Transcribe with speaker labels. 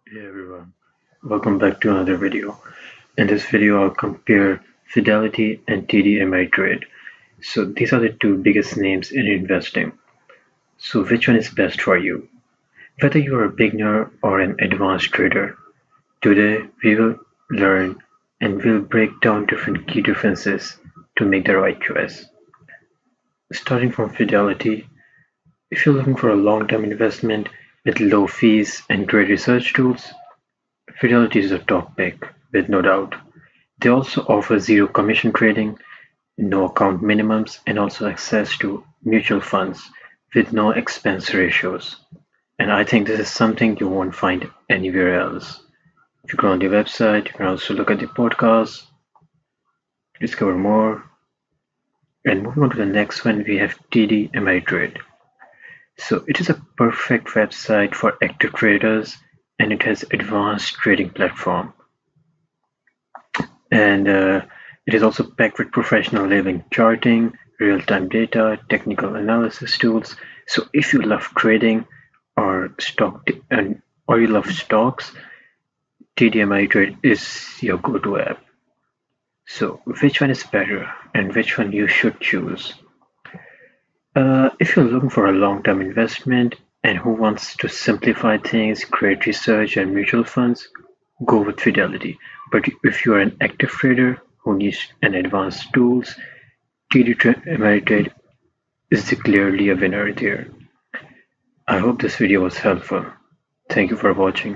Speaker 1: Hey everyone, welcome back to another video. In this video, I'll compare Fidelity and TD Ameritrade. So these are the two biggest names in investing. So which one is best for you? Whether you are a beginner or an advanced trader, today we will learn and we'll break down different key differences to make the right choice. Starting from Fidelity, if you're looking for a long-term investment with low fees and great research tools, Fidelity is a top pick, with no doubt. They also offer zero commission trading, no account minimums, and also access to mutual funds with no expense ratios. And I think this is something you won't find anywhere else. If you go on the website, you can also look at the podcast, discover more. And moving on to the next one, we have TD Ameritrade. So it is a perfect website for active traders and it has advanced trading platform. And it is also packed with professional living charting, real-time data, technical analysis tools. So if you love trading or or you love stocks, TD Ameritrade is your go-to app. So which one is better and which one you should choose? If you're looking for a long-term investment and who wants to simplify things, create research and mutual funds, go with Fidelity. But if you're an active trader who needs an advanced tools, TD Ameritrade is clearly a winner there. I hope this video was helpful. Thank you for watching.